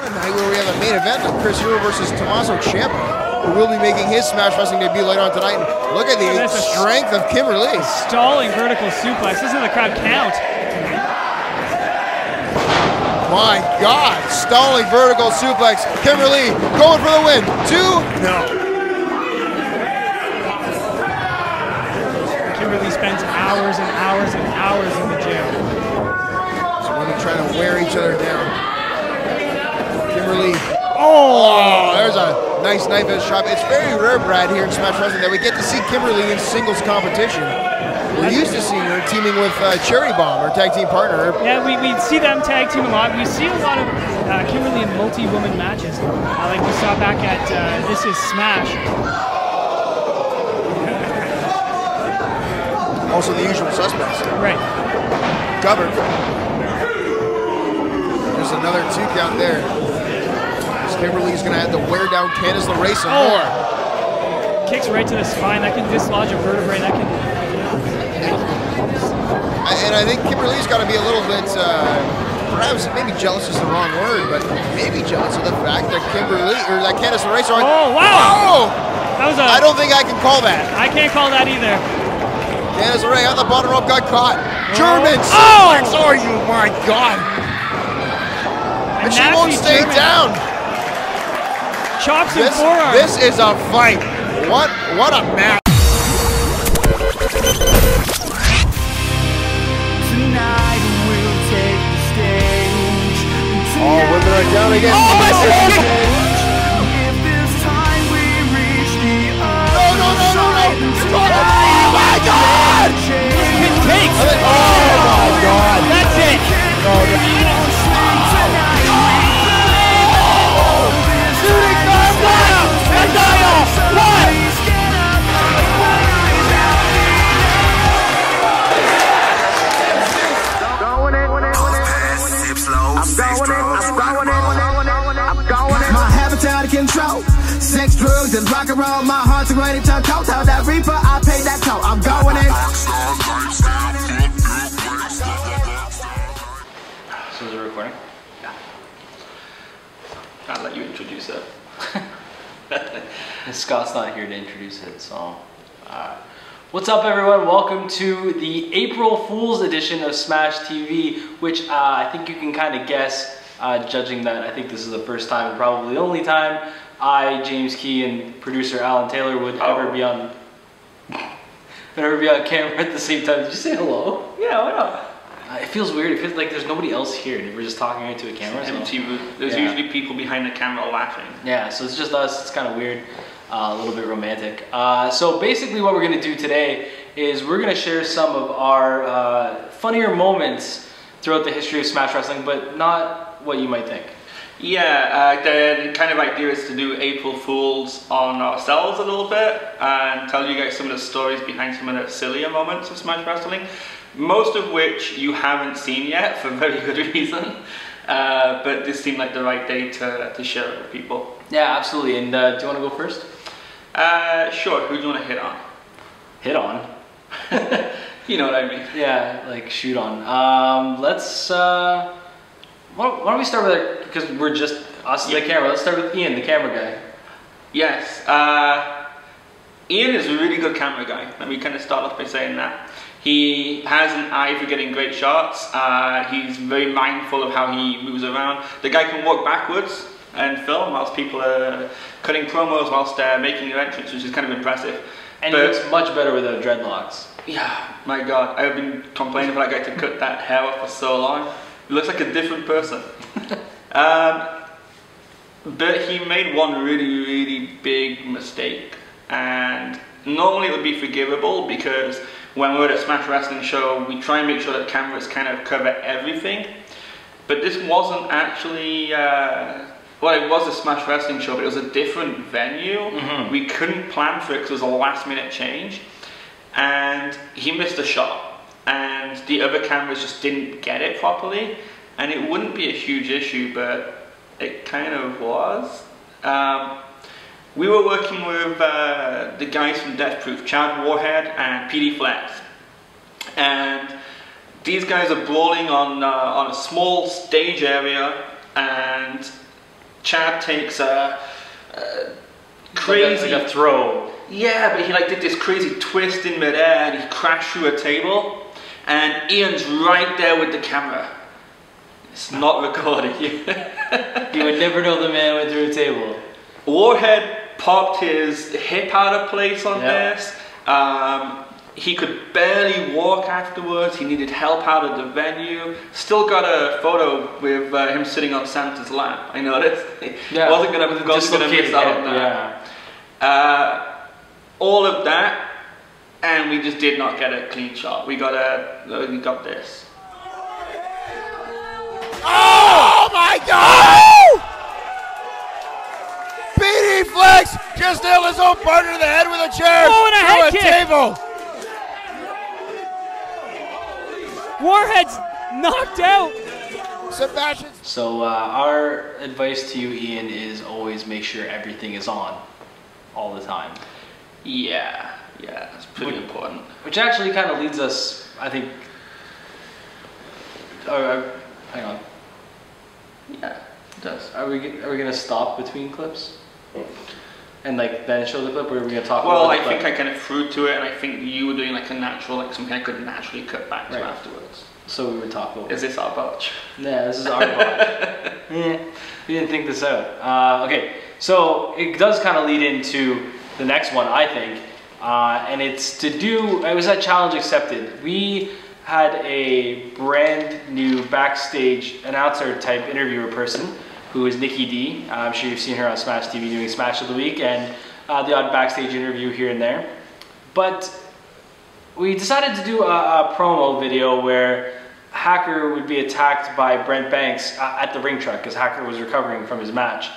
on a night where we have a main event of Chris Hero versus Tommaso Ciampa, who will be making his Smash Wrestling debut later on tonight. And look at the strength of Kimberly. Stalling vertical suplex. Listen to the crowd count. My God, stalling vertical suplex. Kimberly going for the win. 2, no. Kimberly spends hours and hours and hours in the gym. So women trying to wear each other down. Kimberly. Oh, there's a nice knife edge chop. It's very rare, Brad, here in Smash Wrestling that we get to see Kimberly in singles competition. We're used to seeing her teaming with Cherry Bomb, her tag team partner. Yeah, we see them tag team a lot. We see a lot of Kimberly in multi-woman matches, like we saw back at This Is Smash. Also the usual suspects. Right. Covered. There's another 2 count there. Kimberly's going to have to wear down Candice LeRae some more. Kicks right to the spine. That can dislodge a vertebrae. That can... And I think Kimberly's got to be a little bit, perhaps maybe jealous is the wrong word, but maybe jealous of the fact that Kimberly, or that Candice LeRae... Oh, wow! That was I don't think I can call that. I can't call that either. Candice LeRae on the bottom rope got caught. German suplex! Oh, you, my God! And she won't stay down. Chops and forearms. This is a fight. What a match. Tonight we'll take the stage. Oh, women are down again. Oh, my God! If this time we reach the other side. Oh my God! It takes. Oh my God! That's it. My habit's out of control. Sex, drugs, and rock and roll. My heart's ready to toe. Tell that reaper I paid that toll. I'm going in. So is it recording? Yeah. I'll let you introduce it. Scott's not here to introduce it, so. What's up, everyone? Welcome to the April Fool's edition of Smash TV, which I think you can kind of guess, judging that I think this is the first time and probably the only time I, James Key, and producer Alan Taylor would ever be on camera at the same time. Did you say hello? Yeah, why not? It feels weird. It feels like there's nobody else here. We're just talking right to a camera. Empty booth. There's usually people behind the camera laughing. Yeah, so it's just us. It's kind of weird, a little bit romantic. So basically what we're going to do today is we're going to share some of our funnier moments throughout the history of Smash Wrestling, but not what you might think. Yeah, the kind of idea is to do April Fools on ourselves a little bit and tell you guys some of the stories behind some of the sillier moments of Smash Wrestling. Most of which you haven't seen yet for very good reason, but this seemed like the right day to share it with people. Yeah, absolutely. And do you want to go first? Sure. Who do you want to hit on? Hit on? You know what I mean? Yeah, like shoot on. Let's. Why don't we start with because we're just us and the camera. Let's start with Ian, the camera guy. Yes. Ian is a really good camera guy. Let me kind of start off by saying that. He has an eye for getting great shots. He's very mindful of how he moves around. The guy can walk backwards and film whilst people are cutting promos whilst making their entrance, which is kind of impressive. And he looks much better without dreadlocks. Yeah, my God. I've been complaining about that guy to cut that hair off for so long. He looks like a different person. But he made one really, really big mistake. And normally it would be forgivable because when we're at a Smash Wrestling show, we try and make sure that cameras kind of cover everything. But this wasn't actually, well, it was a Smash Wrestling show, but it was a different venue. Mm-hmm. We couldn't plan for it because it was a last minute change. And he missed a shot. And the other cameras just didn't get it properly. And it wouldn't be a huge issue, but it kind of was. We were working with the guys from Death Proof, Chad Warhead and PD Flex. And these guys are brawling on a small stage area, and Chad takes a crazy like a throw. Yeah, but he like did this crazy twist in midair and he crashed through a table, and Ian's right there with the camera. It's not recorded. You would never know the man went through a table. Warhead popped his hip out of place on this. He could barely walk afterwards. He needed help out of the venue. Still got a photo with him sitting on Santa's lap. I noticed. Wasn't gonna miss out on that. All of that, and we just did not get a clean shot. We got this. Oh my God! BD Flex just nailed his own partner to the head with a chair. Oh, and a head kick. Table. Warhead's knocked out. Sebastian. So our advice to you, Ian, is always make sure everything is on all the time. Yeah, that's pretty important. Which actually kind of leads us, I think. Hang on. Yeah, it does. Are we gonna stop between clips? And like then show the clip, or are we gonna talk? Well, about I think I kind of threw to it, and I think you were doing like a natural, like something I could naturally cut back to afterwards. So we would talk about. Is this our botch? Yeah, this is our botch. We didn't think this out. Okay, so it does kind of lead into the next one, I think, and it's to do. It was at Challenge Accepted. We had a brand new backstage announcer type interviewer person who is Nikki D. I'm sure you've seen her on Smash TV doing Smash of the Week and the odd backstage interview here and there. But we decided to do a promo video where Hacker would be attacked by Brent Banks at the ring truck because Hacker was recovering from his match.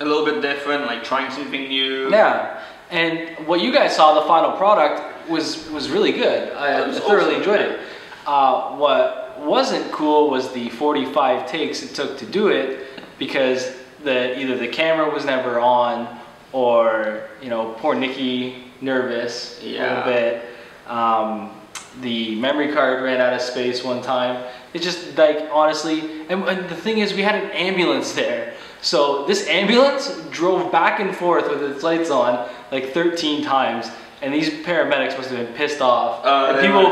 A little bit different, like trying something new. Yeah, and what you guys saw, the final product, was really good. I thoroughly enjoyed it. What wasn't cool was the 45 takes it took to do it, because either the camera was never on, or poor Nikki nervous a little bit. The memory card ran out of space one time. It's just like, honestly, and the thing is, we had an ambulance there. So this ambulance drove back and forth with its lights on like 13 times, and these paramedics must have been pissed off. And people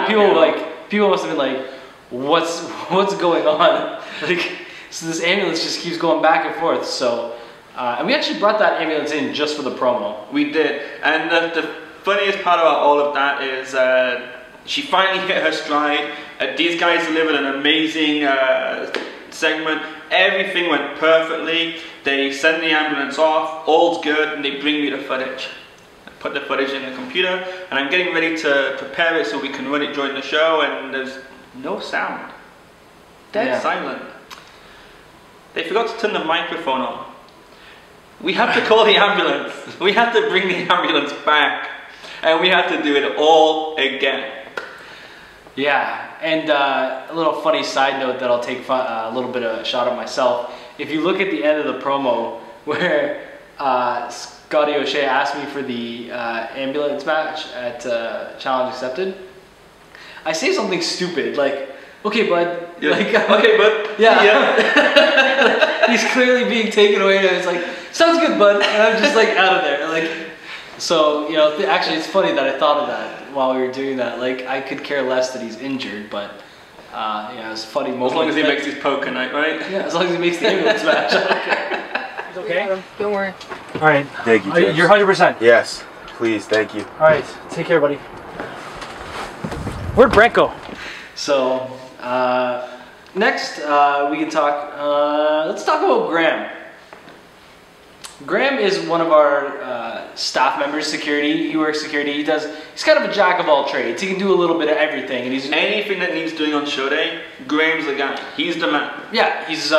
must have been like, what's going on? Like, so this ambulance just keeps going back and forth. So, and we actually brought that ambulance in just for the promo. We did, and the funniest part about all of that is she finally hit her stride. These guys delivered an amazing segment. Everything went perfectly. They send the ambulance off, all's good, and they bring me the footage. I put the footage in the computer, and I'm getting ready to prepare it so we can run it during the show, and there's no sound. Dead silent. They forgot to turn the microphone on. We had to call the ambulance. We had to bring the ambulance back, and we had to do it all again. Yeah, and a little funny side note that I'll take a little bit of a shot at myself. If you look at the end of the promo where Scotty O'Shea asked me for the ambulance match at Challenge Accepted, I say something stupid like, "Okay, bud." Yeah. Like, okay, bud. Yeah. He's clearly being taken away, and it's like, "Sounds good, bud," and I'm just like out of there. Like, so actually, it's funny that I thought of that while we were doing that. Like, I could care less that he's injured, but it's a funny moment. As long as he makes his poker night, right? Yeah, as long as he makes the ambulance match. It's okay. Don't worry. All right. Thank you, James. You're 100%. Yes, please, thank you. All right. Take care, buddy. Where'd Brent go? So next we can talk. Let's talk about Graham. Graham is one of our staff members, security. He works security. He's kind of a jack of all trades. He can do a little bit of everything, and he's anything that needs doing on show day. Graham's the guy. He's the man. Yeah, he's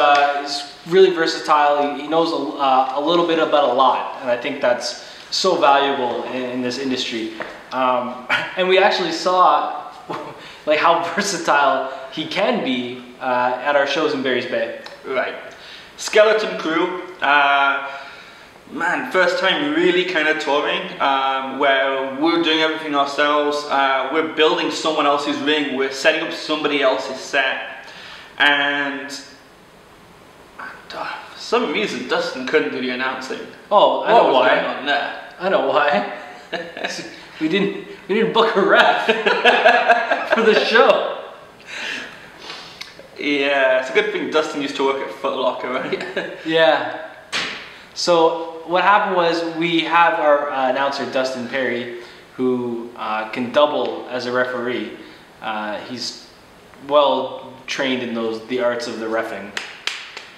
really versatile. He knows a little bit about a lot, and I think that's so valuable in this industry. And we actually saw like how versatile he can be at our shows in Barry's Bay. Right. Skeleton Crew. Man, first time really kind of touring, where we're doing everything ourselves. We're building someone else's ring. We're setting up somebody else's set. And some reason Dustin couldn't do the announcing. Oh, I know What was why. going on there? I know why. we didn't book a ref for the show. Yeah, it's a good thing Dustin used to work at Foot Locker, right? Yeah. So what happened was we have our announcer Dustin Perry, who can double as a referee. He's well trained in the arts of the reffing.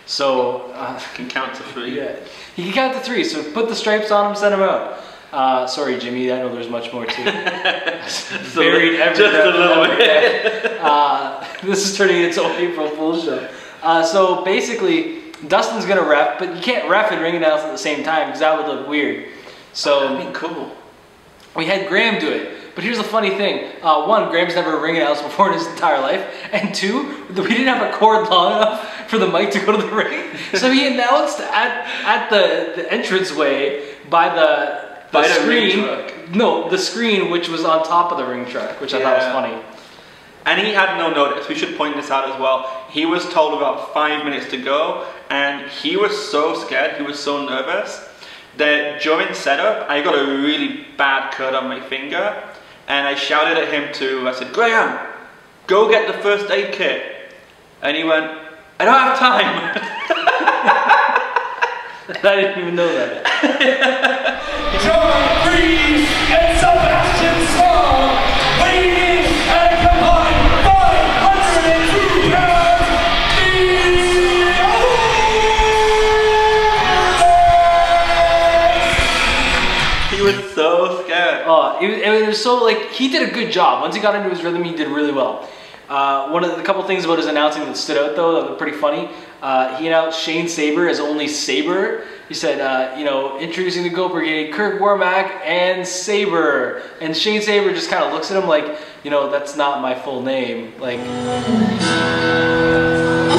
So Can count to 3. yeah, he can count to 3. So put the stripes on him, send him out. Sorry, Jimmy. I know there's much more to it. Buried every just ref a little every bit. day. This is turning into an April Fool's show. So basically, Dustin's gonna ref, but you can't ref and ring announce at the same time because that would look weird. So That'd be cool. we had Graham do it. But here's the funny thing. One, Graham's never ring announced before in his entire life. And 2, we didn't have a cord long enough for the mic to go to the ring. So he announced at the entranceway by the screen. Ring truck. No, the screen which was on top of the ring truck, which I thought was funny. And he had no notice. We should point this out as well. He was told about 5 minutes to go, and he was so scared, he was so nervous, that during setup, I got a really bad cut on my finger, and I shouted at him I said, Graham, go get the first aid kit. And he went, I don't have time. I didn't even know that. John Reeves and Sebastian Small, weighing at a combined 502 pounds, He was so scared. Oh, it was so like he did a good job. Once he got into his rhythm, he did really well. One of the couple things about his announcing that stood out though, that were pretty funny. He announced Shane Saber as only Saber. He said, you know, introducing the Goat Brigade, Kirk Wormack and Saber. And Shane Saber just kind of looks at him like, you know, that's not my full name. Like,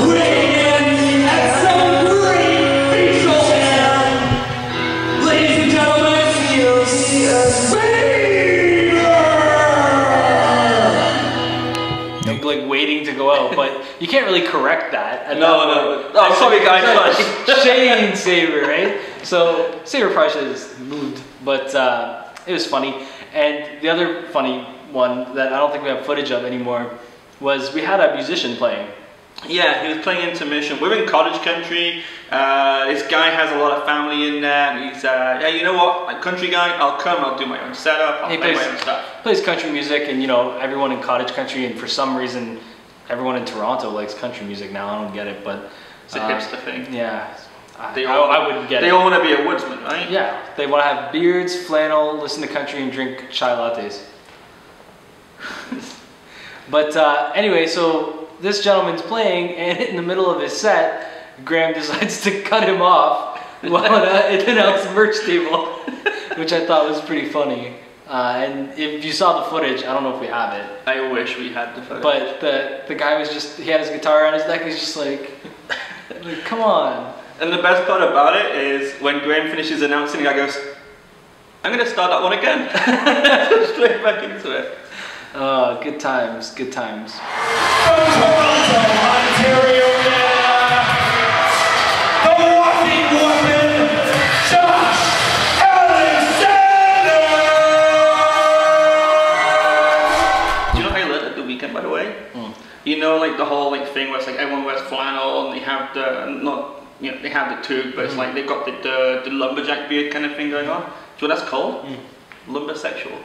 weighing at some great facial hair. Ladies and gentlemen, you'll see a like waiting to go out, but you can't really correct that. At No, that no. point. Oh, sorry guys. Shane Saber, right? So Saber probably should have just moved, but it was funny. And the other funny one that I don't think we have footage of anymore was we had a musician playing. Yeah, he was playing intermission. We're in cottage country. This guy has a lot of family in there. And he's, yeah, you know what? I'm a country guy. I'll come. I'll do my own setup. I'll play my own stuff. Plays country music, and you know everyone in cottage country, and for some reason, everyone in Toronto likes country music now. I don't get it, but It's a hipster thing. yeah, I wouldn't get it. They all want to be a woodsman, right? Yeah, they want to have beards, flannel, listen to country, and drink chai lattes. But anyway, so this gentleman's playing, and in the middle of his set, Graham decides to cut him off while at an announced merch table, which I thought was pretty funny. And if you saw the footage, I don't know if we have it, I wish we had the footage. but the guy was just, he had his guitar on his neck, he's just like come on. And the best part about it is when Graham finishes announcing, the guy goes, I'm going to start that one again. Straight back into it. Good times, good times. From Toronto, Ontario, Canada, the walking woman, Josh Alexander! Do you know how I learned at the weekend, by the way? You know, like the whole like thing where it's like everyone wears flannel and they have the they have the tube, but it's like they've got the lumberjack beard kind of thing going on. Do you know what that's called? Lumbersexual.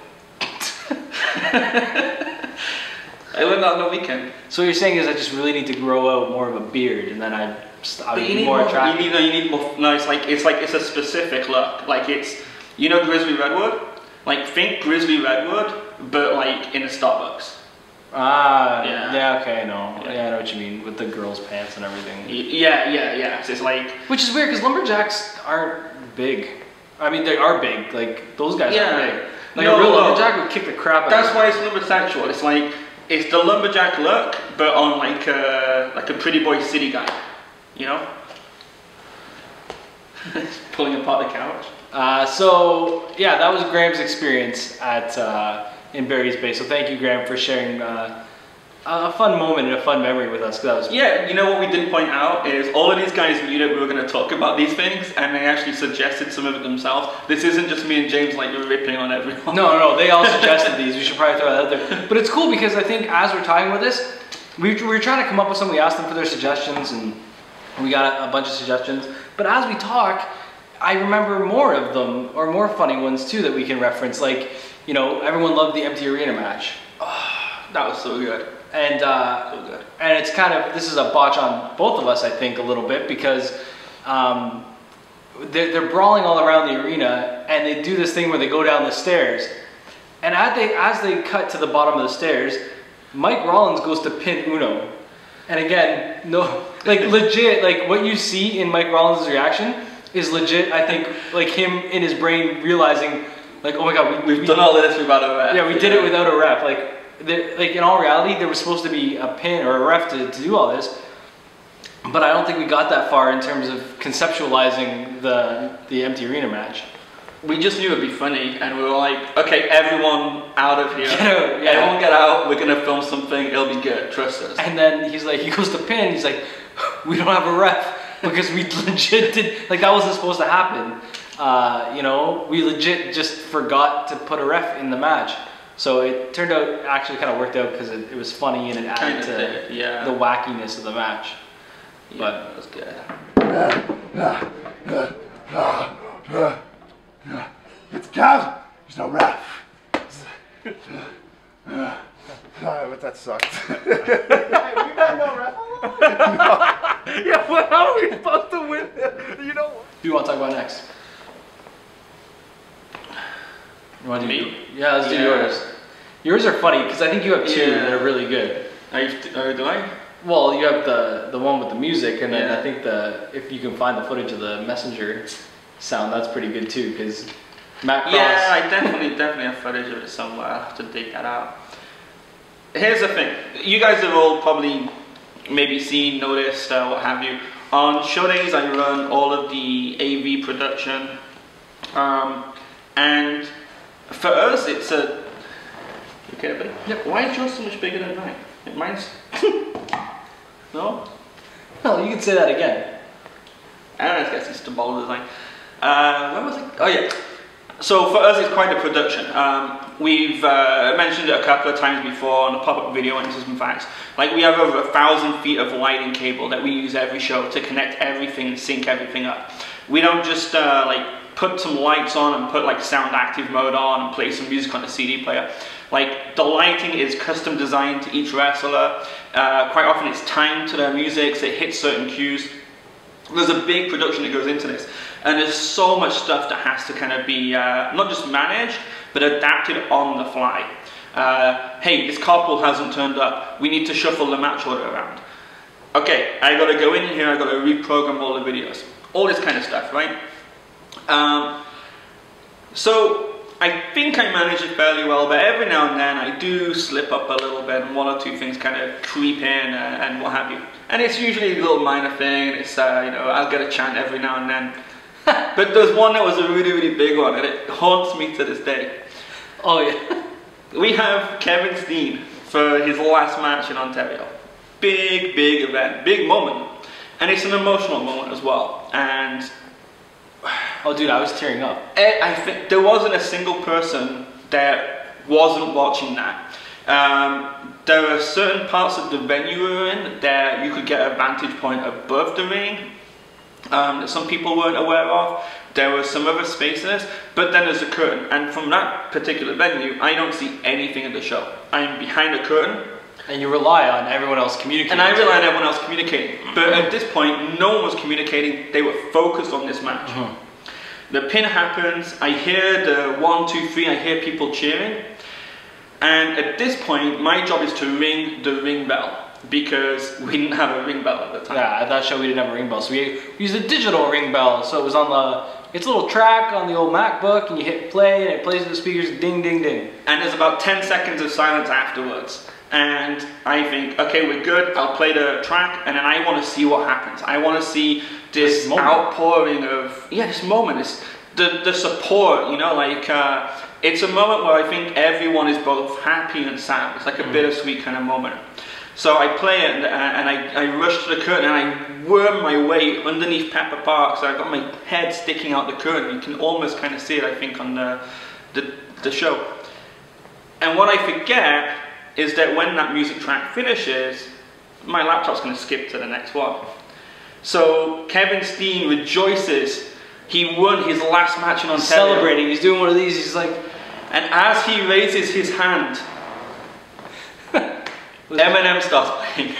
I learned that on the weekend. So what you're saying is I just really need to grow out more of a beard, and then I'd But be more attractive. You need more. No, it's a specific look. Like it's, you know, Grizzly Redwood. Like think Grizzly Redwood, but like in a Starbucks. Ah, Yeah. yeah, okay, I know. Yeah. Yeah, I know what you mean, with the girls' pants and everything. Yeah. So it's like. Which is weird, because lumberjacks aren't big. I mean, they are big. Like, those guys are big. Like, a real lumberjack would kick the crap out of That's them. why it's lumbersexual. It's like, it's the lumberjack look, but on like a pretty boy city guy. You know? Pulling apart the couch. So, yeah, that was Graham's experience at in Barry's Bay. So thank you, Graham, for sharing a fun moment and a fun memory with us. That was Yeah, you know what we didn't point out is all of these guys knew that we were going to talk about these things, and they actually suggested some of it themselves. This isn't just me and James like ripping on everyone. No, they all suggested these. We should probably throw that out there. But it's cool because I think as we're talking about this, we were trying to come up with something. We asked them for their suggestions, and we got a bunch of suggestions. But as we talk, I remember more of them, or more funny ones too that we can reference. Like, you know, everyone loved the empty arena match. That was so good. And and it's kind of, this is a botch on both of us, I think, a little bit, because they're brawling all around the arena, and they do this thing where they go down the stairs, and as they cut to the bottom of the stairs, Mike Rollins goes to pin Uno, and again, no, like legit, like what you see in Mike Rollins' reaction is legit. I think like him in his brain realizing, like, oh my god, we've done all this without a ref. Yeah, we did it without a ref. Like in all reality, there was supposed to be a pin or a ref to do all this, but I don't think we got that far in terms of conceptualizing the empty arena match. We just knew it'd be funny, and we were like, okay, everyone out of here. Yeah. Everyone get out, we're gonna film something, it'll be good, trust us. And then he's like, he goes to pin, he's like, we don't have a ref, because we legit did, like that wasn't supposed to happen. You know, we legit just forgot to put a ref in the match. So it turned out, actually kind of worked out because it was funny and it added to the wackiness of the match. Yeah, but that was good. It's God. There's no ref. But that sucked. We got no ref. No. Yeah, well, how are we supposed to win? You know what? Who do you want to talk about next? You want to do Me? Yeah, let's do yours. Yours are funny because I think you have two that are really good. Do I? Well, you have the one with the music, and then I think if you can find the footage of the messenger sound, that's pretty good too. Because Matt Cross. Yeah, I definitely have footage of it somewhere. I'll have to dig that out. Here's the thing: you guys have all probably maybe seen, noticed, what have you. On show days, I run all of the AV production, and for us, it's a. Okay, buddy. Yep. Why is yours so much bigger than mine? Mine's. No. No, you can say that again. I don't know. I guess it's the ball design. Where was it? Oh yeah. So for us, it's quite a production. We've mentioned it a couple of times before on the pop-up video and some facts. Like we have over 1,000 feet of lighting cable that we use every show to connect everything and sync everything up. We don't just like put some lights on and put like sound active mode on and play some music on a CD player. Like the lighting is custom designed to each wrestler. Quite often it's timed to their music, so it hits certain cues. There's a big production that goes into this, and there's so much stuff that has to kind of be not just managed, but adapted on the fly. Hey, this carpool hasn't turned up. We need to shuffle the match order around. Okay, I gotta go in here, I gotta reprogram all the videos. All this kind of stuff, right? So I think I manage it fairly well, but every now and then I do slip up a little bit, and one or two things kind of creep in and what have you. And it's usually a little minor thing. It's you know, I'll get a chant every now and then. But there's one that was a really, really big one, and it haunts me to this day. Oh yeah. We have Kevin Steen for his last match in Ontario. Big, big event, big moment, and it's an emotional moment as well. And oh, dude, I was tearing up. I think there wasn't a single person that wasn't watching that. There are certain parts of the venue we were in that you could get a vantage point above the ring that some people weren't aware of. There were some other spaces, but then there's a curtain, and from that particular venue, I don't see anything of the show. I'm behind a curtain. And you rely on everyone else communicating. And I rely on everyone else communicating. But at this point, no one was communicating. They were focused on this match. The pin happens. I hear the 1, 2, 3. I hear people cheering. And at this point, my job is to ring the ring bell, because we didn't have a ring bell at the time. Yeah, at that show we didn't have a ring bell, so we used a digital ring bell. So it was on it's a little track on the old MacBook, and you hit play, and it plays with the speakers, ding, ding, ding. And there's about 10 seconds of silence afterwards. And I think, okay, we're good, I'll play the track, and then I want to see what happens. I want to see this outpouring of, this moment, it's the support, you know, like, it's a moment where I think everyone is both happy and sad. It's like a bittersweet kind of moment. So I play it and I rush to the curtain and I worm my way underneath Pepper Park. So I got my head sticking out the curtain. You can almost kind of see it, I think, on the show. And what I forget is that when that music track finishes, my laptop's going to skip to the next one. So Kevin Steen rejoices. He won his last match in Ontario. He's celebrating. He's doing one of these. He's like, and as he raises his hand, Eminem starts playing,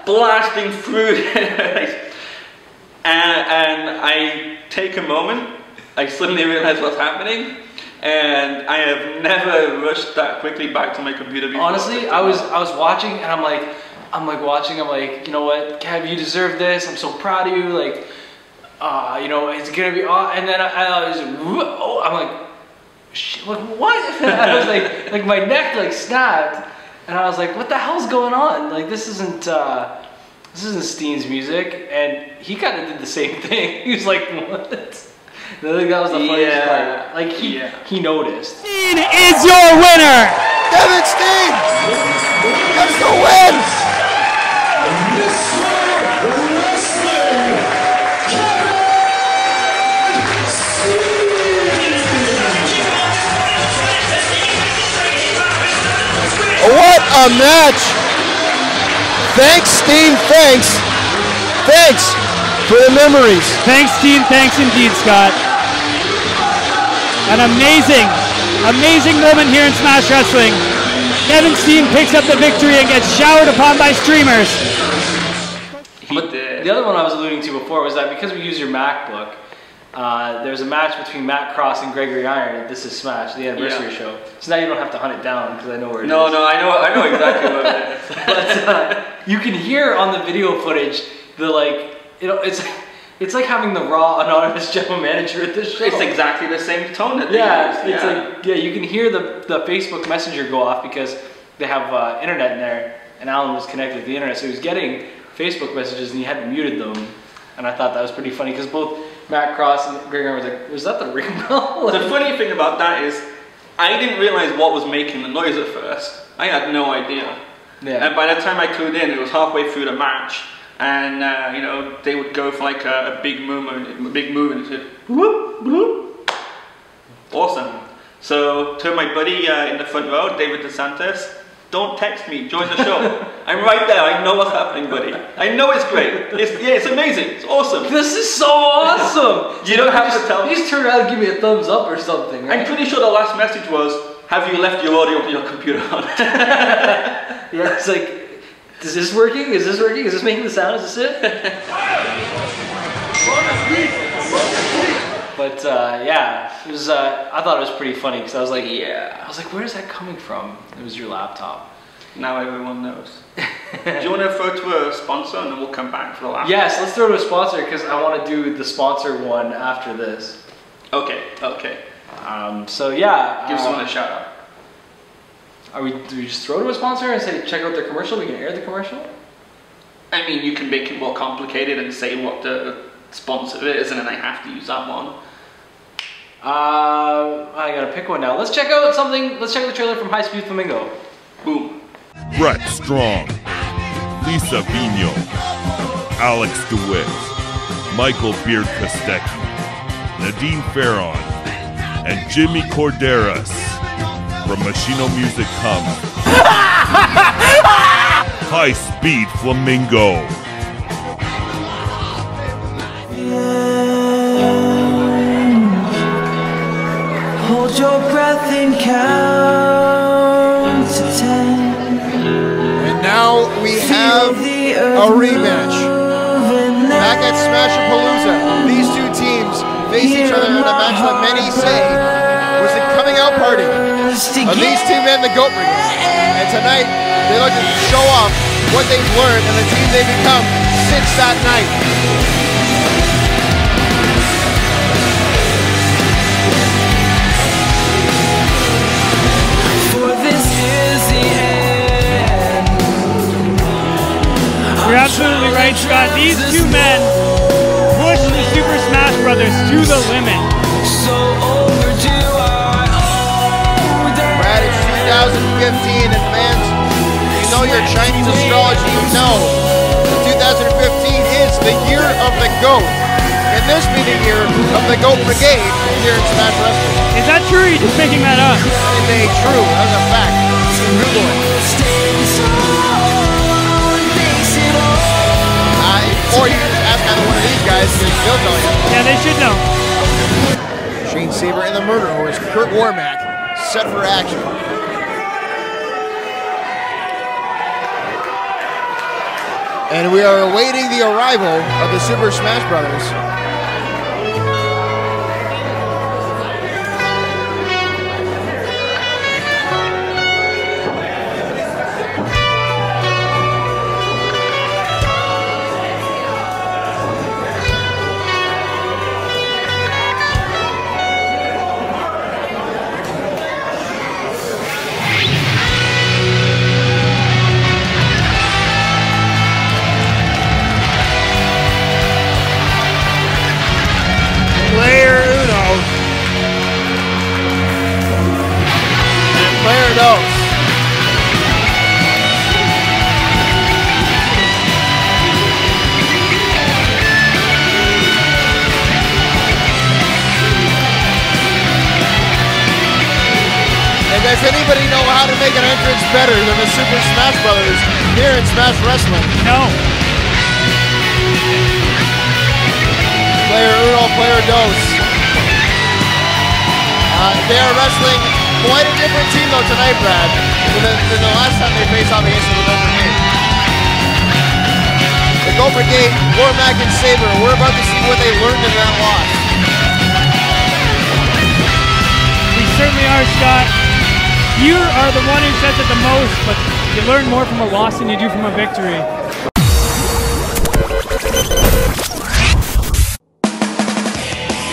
blasting through it. And I take a moment. I suddenly realize what's happening, and I have never rushed that quickly back to my computer before. honestly, I was watching, and I'm like, you know what, Kev, you deserve this. I'm so proud of you. Like, you know, it's gonna be. And then I was, I'm like, shit, like what? And I was like my neck like snapped, and I was like, what the hell's going on? Like, this isn't Steen's music, and he kind of did the same thing. He was like, what? And I think that was the funniest part. Like he noticed. Steen is your winner. Kevin Steen! That's the win! What a match! Thanks, Steen, thanks. Thanks for the memories. Thanks, Steen. Thanks indeed, Scott. An amazing moment here in Smash Wrestling. Kevin Steen picks up the victory and gets showered upon by streamers. But the other one I was alluding to before was that because we use your MacBook, there's a match between Matt Cross and Gregory Iron at This Is Smash, the anniversary show. So now you don't have to hunt it down because I know where it is. No, I know exactly what it is. But you can hear on the video footage the it's like having the raw anonymous general manager at this show. It's exactly the same tone that they use. You can hear the Facebook Messenger go off because they have internet in there, and Alan was connected to the internet, so he was getting Facebook messages and he hadn't muted them. And I thought that was pretty funny because both Matt Cross and Gregory was like, was that the ring bell? The funny thing about that is, I didn't realize what was making the noise at first. I had no idea. Yeah. And by the time I clued in, it was halfway through the match, and you know, they would go for like a big movement, and it said, whoop, whoop. Awesome. So to my buddy in the front row, David DeSantis, don't text me, join the show. I'm right there, I know what's happening, buddy. I know it's great. It's amazing, it's awesome. This is so awesome! You don't have to tell me. Just turn around and give me a thumbs up or something, right? I'm pretty sure the last message was, have you left your audio on your computer on? Yeah, it's like, is this working? Is this working? Is this making the sound? Is this it? But yeah, it was. I thought it was pretty funny because I was like, where's that coming from? It was your laptop. Now everyone knows. Do you want to throw to a sponsor and then we'll come back for the last? Yes, let's throw to a sponsor because I want to do the sponsor one after this. Okay. So yeah, give someone a shout out. Do we just throw to a sponsor and say check out their commercial? We can air the commercial. I mean, you can make it more complicated and say what the sponsor is, and then I have to use that one. I gotta pick one now. Let's check out something. Let's check out the trailer from High Speed Flamingo. Boom. Brett Strong, Lisa Vino, Alex DeWitt, Michael Beard Kostecki, Nadine Farron, and Jimmy Corderas from Machino Music comes High Speed Flamingo. Hold your breath and count to 10. And now we have a rematch. Back at Smashapalooza, these two teams face each other in a match that many say was the coming out party of these two men, the Goat Brigade. And tonight, they look to show off what they've learned and the team they become since that night. You're absolutely right, Scott. These two men pushed the Super Smash Brothers to the limit. Brad, it's 2015 and fans, you know your Chinese astrology, you know that 2015 is the year of the goat. And this be the year of the Goat Brigade here in Smash Wrestling. Is that true or are you just making that up? That is true. That's a fact. Google it. Or you just ask either one of these guys because they'll tell you. Yeah, they should know. Shane Saber and the Murder Horse, Kurt Warmack, set for action. And we are awaiting the arrival of the Super Smash Brothers. Does anybody know how to make an entrance better than the Super Smash Brothers here in Smash Wrestling? No. Player uno, player dos. They are wrestling quite a different team though tonight, Brad, than the last time they faced off against the Goat Brigade. The Goat Brigade, Warmack and Saber, we're about to see what they learned in that loss. We certainly are, Scott. You are the one who says it the most, but you learn more from a loss than you do from a victory.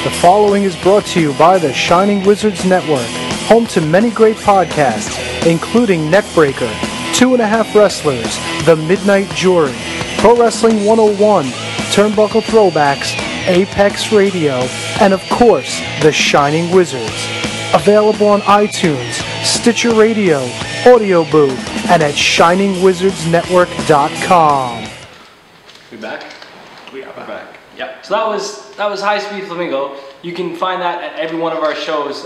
The following is brought to you by the Shining Wizards Network, home to many great podcasts, including Neckbreaker, 2.5 Wrestlers, The Midnight Jury, Pro Wrestling 101, Turnbuckle Throwbacks, Apex Radio, and of course, The Shining Wizards. Available on iTunes, Stitcher Radio, Audio Boo, and at ShiningWizardsNetwork.com. We back? We are back. Yep. So that was High Speed Flamingo. You can find that at every one of our shows.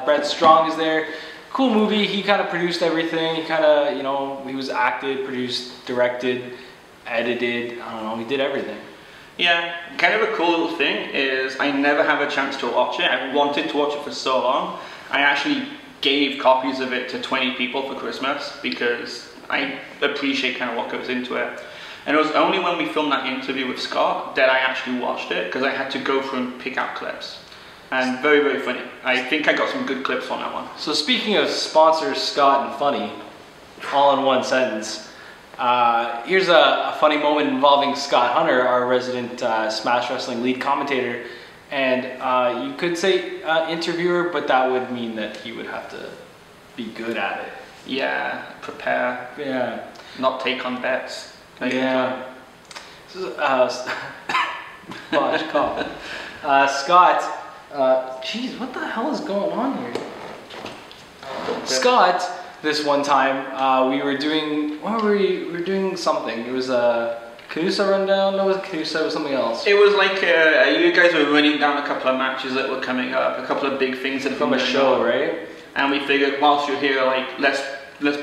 Brett Strong is there. Cool movie. He kind of produced everything. He kind of, you know, he was acted, produced, directed, edited. I don't know. He did everything. Yeah, kind of a cool little thing is I never have a chance to watch it. I wanted to watch it for so long. I actually gave copies of it to 20 people for Christmas because I appreciate kind of what goes into it. And it was only when we filmed that interview with Scott that I actually watched it because I had to go through and pick out clips. And very, very funny. I think I got some good clips on that one. So speaking of sponsors, Scott and funny, all in one sentence, here's a funny moment involving Scott Hunter, our resident Smash Wrestling lead commentator. And you could say interviewer, but that would mean that he would have to be good at it. Yeah, prepare. Yeah. Not take on bets. Yeah. Scott, geez, what the hell is going on here? Scott, this one time, we were doing, what were we? We were doing something. It was a Canusa rundown? No, it wasn't Canusa, it was something else. It was like, you guys were running down a couple of matches that were coming up, a couple of big things that from a show, right? And we figured, whilst you're here, like, let's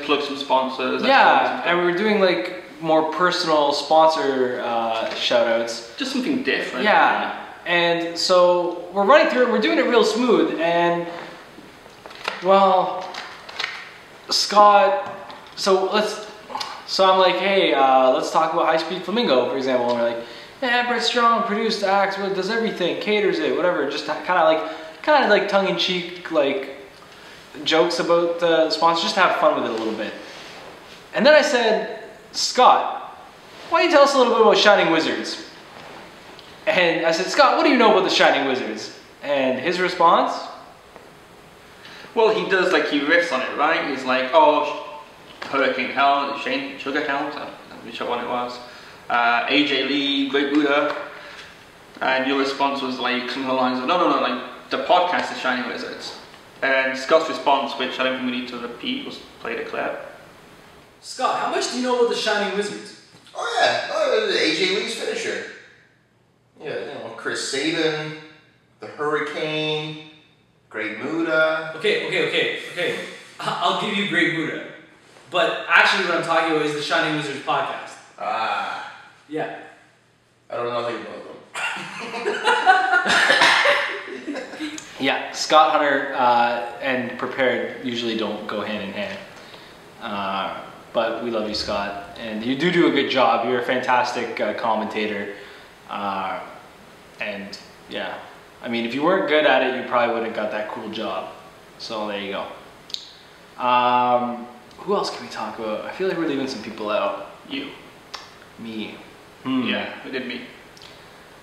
plug some sponsors. Yeah, and we were doing like more personal sponsor shout outs. Just something different. Yeah, and so we're running through it, we're doing it real smooth, and well, Scott, so I'm like, hey, let's talk about High Speed Flamingo, for example, and we're like, yeah, Brett Strong produced, acts, does everything, caters it, whatever, just kind of like tongue-in-cheek, like, jokes about the sponsors, just to have fun with it a little bit. And then I said, Scott, why don't you tell us a little bit about Shining Wizards? And I said, Scott, what do you know about the Shining Wizards? And his response? Well, he does, like, he riffs on it, right? He's like, oh, Hurricane Hell, Shane Sugar Count, I'm not sure what it was. AJ Lee, Great Buddha. And your response was like, some of the lines of, no, like, the podcast is Shining Wizards. And Scott's response, which I don't think we need to repeat, was play the clip. Scott, how much do you know about the Shining Wizards? Oh yeah, AJ Lee's finisher. Yeah, you know, Chris Sabin, the Hurricane, Great Muda. Okay. I'll give you Great Buddha. But actually what I'm talking about is the Shining Wizards podcast. Ah. Yeah. I don't know nothing about them. Yeah, Scott Hunter and Prepared usually don't go hand in hand. But we love you, Scott. And you do a good job. You're a fantastic commentator. And yeah, I mean, if you weren't good at it, you probably wouldn't have got that cool job. So there you go. Who else can we talk about? I feel like we're leaving some people out. You. Me. Yeah, we did me.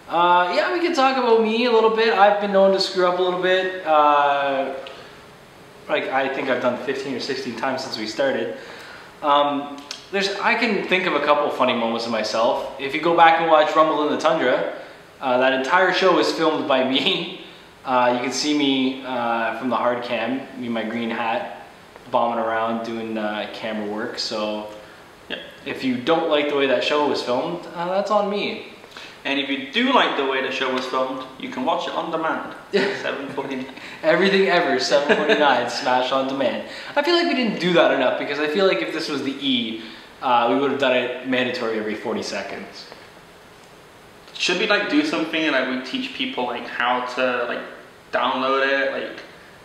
Yeah, we can talk about me a little bit. I've been known to screw up a little bit. Like I think I've done 15 or 16 times since we started. I can think of a couple funny moments of myself. If you go back and watch Rumble in the Tundra, that entire show was filmed by me. You can see me from the hard cam, me in my green hat, bombing around doing camera work. So yeah, if you don't like the way that show was filmed, that's on me. And if you do like the way the show was filmed, you can watch it on demand. 7:49. Everything ever, 7:49, Smash on demand. I feel like we didn't do that enough because I feel like if this was the E, we would have done it mandatory every 40 seconds. Should we like do something and like we teach people like how to like download it, like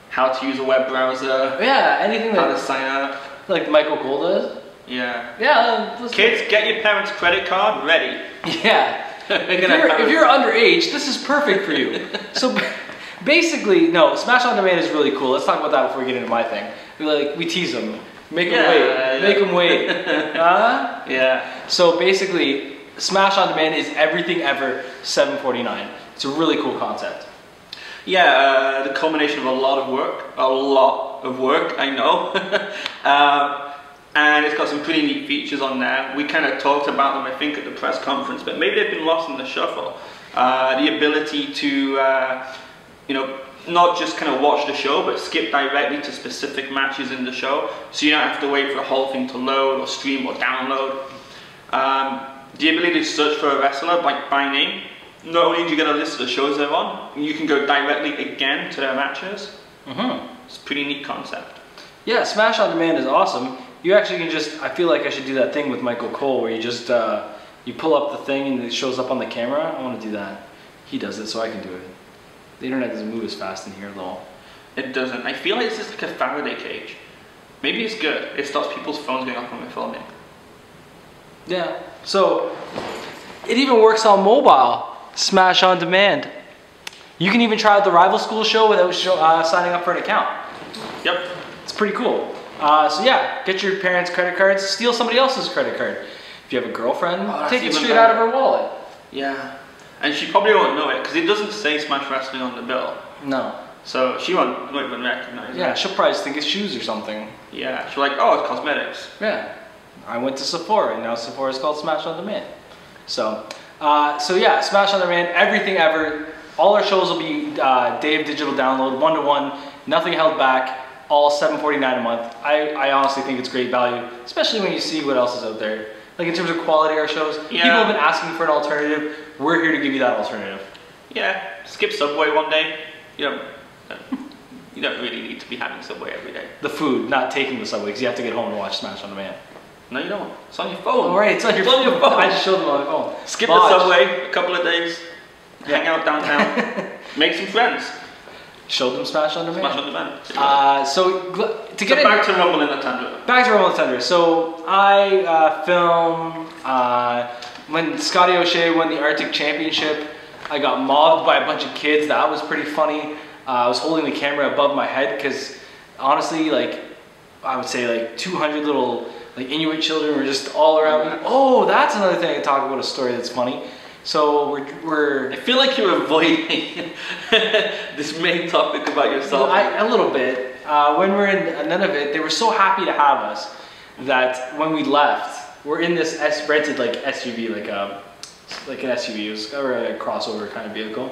how to use a web browser? Yeah, anything how that to sign up. Like Michael Cole does? Yeah. Yeah. Kids, get your parents' credit card ready. Yeah. If you're underage, this is perfect for you. So basically, no, Smash on Demand is really cool. Let's talk about that before we get into my thing. We tease them. Make them wait. Yeah. Make them wait. Yeah. So basically, Smash on Demand is everything ever 7:49. It's a really cool concept. Yeah, the culmination of a lot of work, I know. And it's got some pretty neat features on there. We kind of talked about them, I think, at the press conference, but maybe they've been lost in the shuffle. The ability to, you know, not just kind of watch the show, but skip directly to specific matches in the show, so you don't have to wait for the whole thing to load or stream or download. The ability to search for a wrestler by name. Not only do you get a list of the shows they're on, you can go directly again to their matches. It's a pretty neat concept. Yeah, Smash on Demand is awesome. You actually can just, I feel like I should do that thing with Michael Cole where you just, you pull up the thing and it shows up on the camera. I want to do that. He does it, so I can do it. The internet doesn't move as fast in here though. It doesn't. I feel like it's just like a Faraday cage. Maybe it's good. It stops people's phones going off when we're filming. Yeah, so it even works on mobile. Smash on Demand. You can even try out the Rival School show without signing up for an account. Yep. It's pretty cool. So yeah, get your parents' credit cards, steal somebody else's credit card. If you have a girlfriend, take it straight out of her wallet. Yeah. And she probably won't know it because it doesn't say Smash Wrestling on the bill. No. So she won't even recognize it. Yeah, she'll probably think it's shoes or something. Yeah, she'll like, oh, it's cosmetics. Yeah. I went to Sephora and now Sephora is called Smash on Demand. So yeah, Smash on Demand, everything ever. All our shows will be day of digital download, 1-to-1, nothing held back, all $7.49 a month. I honestly think it's great value, especially when you see what else is out there. Like in terms of quality of our shows, people have been asking for an alternative. We're here to give you that alternative. Yeah, skip Subway one day. You don't really need to be having Subway every day. The food, not taking the Subway, because you have to get home and watch Smash on Demand. No, you don't. It's on your phone. Oh, right, it's on your phone. I just showed them on my phone. Skip the Subway a couple of days. Hang out downtown. Make some friends. Show them Smash on Demand. Smash on Demand. So back to Rumble in the Tundra. Back to Rumble in the Tundra. So I filmed when Scotty O'Shea won the Arctic Championship. I got mobbed by a bunch of kids. That was pretty funny. I was holding the camera above my head because honestly, like I would say, like 200 little Inuit children were just all around me. Oh, that's another thing I can talk about, a story that's funny. So I feel like you're avoiding this main topic about yourself. A little bit. When we're in Nunavut, they were so happy to have us that when we left, we're in this rented SUV, like an SUV, it was a crossover kind of vehicle.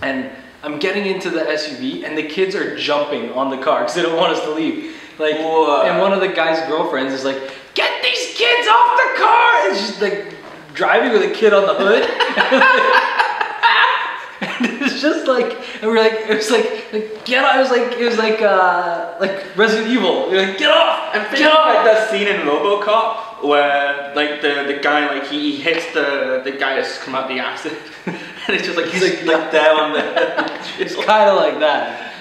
And I'm getting into the SUV, and the kids are jumping on the car because they don't want us to leave. And one of the guy's girlfriends is like, "Get my car! And she's like driving with a kid on the hood. And it's just like, and we're like, it was like get off. It was like Resident Evil. You're like, get off! And get off! Like that scene in RoboCop where like the guy like he hits the guy that's come out the acid, and it's just like he's like down there. It's kind of like that.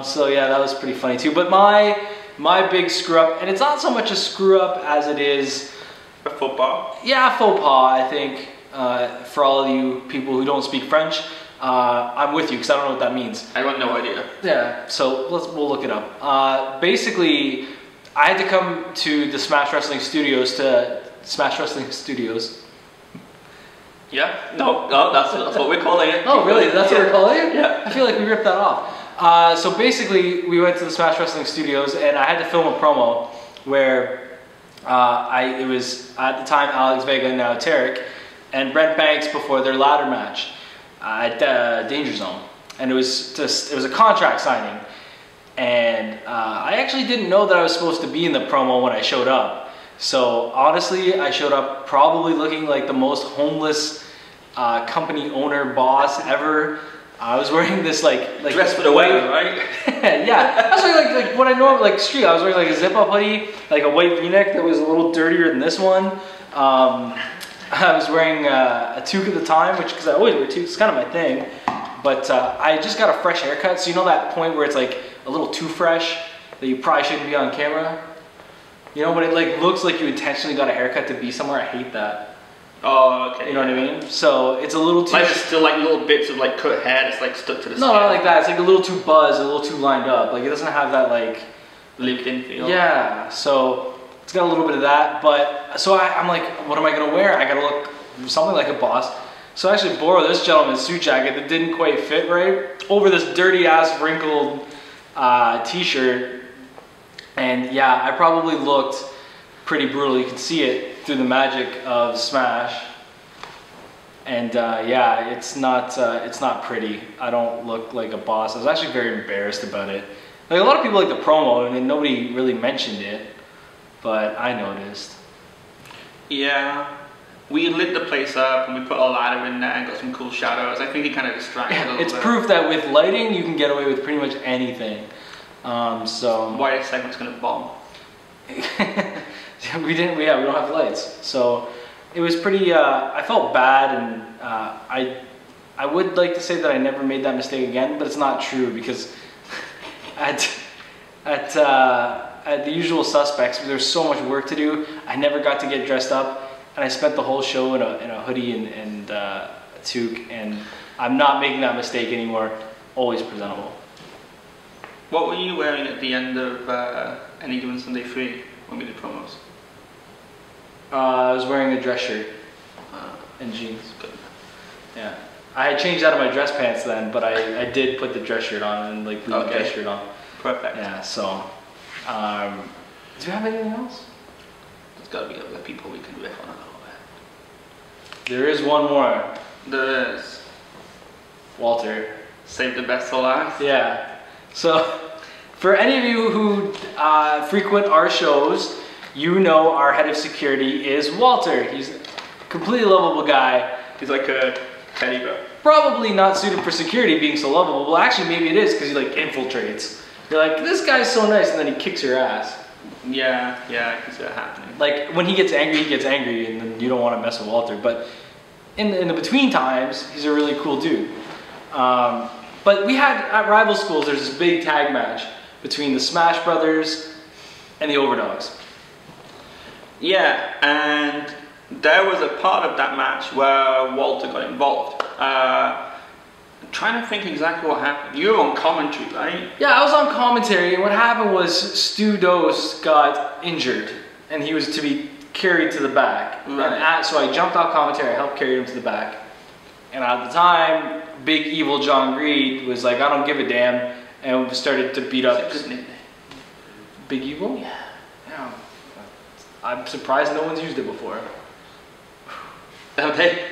So yeah, that was pretty funny too. But my big screw up, and it's not so much a screw up as it is a faux pas. Yeah, faux pas. I think for all of you people who don't speak French, I'm with you because I don't know what that means. I got no idea. Yeah, so we'll look it up. Basically, I had to come to the Smash Wrestling Studios Yeah. No, that's what we're calling it. Oh, really? That's what we're calling it? Yeah. I feel like we ripped that off. So basically, we went to the Smash Wrestling Studios, and I had to film a promo where it was at the time Alex Vega and now Tarek and Brent Banks before their ladder match at Danger Zone, and it was a contract signing, and I actually didn't know that I was supposed to be in the promo when I showed up. So honestly, I showed up probably looking like the most homeless company owner boss ever. I was wearing this like dress for the wedding, right? Yeah, I was wearing like what I normally like street. I was wearing like a zip-up hoodie, like a white V-neck that was a little dirtier than this one. I was wearing a toque at the time, which because I always wear toques, it's kind of my thing. But I just got a fresh haircut, so you know that point where it's like a little too fresh that you probably shouldn't be on camera. You know, when it like looks like you intentionally got a haircut to be somewhere. I hate that. Oh, okay. You know what I mean? So it's a little too. Like there's still like little bits of like cut hair that's like stuck to the skin. No, not like that. It's like a little too buzzed, a little too lined up. Like it doesn't have that like lived in feel. Yeah. So it's got a little bit of that. But so I'm like, what am I gonna wear? I gotta look something like a boss. So I actually borrowed this gentleman's suit jacket that didn't quite fit right over this dirty ass wrinkled t-shirt. And yeah, I probably looked pretty brutal. You can see it through the magic of Smash. And yeah, it's not pretty. I don't look like a boss. I was actually very embarrassed about it. Like a lot of people like the promo, and nobody really mentioned it, but I noticed. Yeah, we lit the place up and we put a ladder in there and got some cool shadows. I think it kind of distracted a little bit. It's proof that with lighting you can get away with pretty much anything. So why this segment's gonna bomb? we don't have lights, so it was pretty. I felt bad, and I would like to say that I never made that mistake again, but it's not true because at the Usual Suspects, there's so much work to do. I never got to get dressed up, and I spent the whole show in a hoodie and a toque, and I'm not making that mistake anymore. Always presentable. What were you wearing at the end of Any Given Sunday Free when we did promos? I was wearing a dress shirt and jeans. Good. Yeah, I had changed out of my dress pants then, but I did put the dress shirt on and like leave the dress shirt on. Perfect. Yeah. So, do you have anything else? There's got to be other people we can riff on a little bit. There is one more. There is. Walter. Save the best for last. Yeah. So, for any of you who frequent our shows, you know our head of security is Walter. He's a completely lovable guy. He's like a teddy bear. Probably not suited for security being so lovable. Well, actually, maybe it is because he like infiltrates. You're like, this guy's so nice, and then he kicks your ass. Yeah, I can see that happening. Like, when he gets angry, and then you don't want to mess with Walter. But in the between times, he's a really cool dude. But we had, at rival schools, there's this big tag match between the Smash Brothers and the Overdogs. Yeah, and there was a part of that match where Walter got involved. I'm trying to think exactly what happened. You were on commentary, right? Yeah, I was on commentary, and what happened was Stu Dose got injured, and he was to be carried to the back. Right. So I jumped off commentary, I helped carry him to the back. And at the time, Big Evil John Greed was like, I don't give a damn, and started to beat up. That's a good nickname. Big Evil? Yeah. I'm surprised no one's used it before. Okay.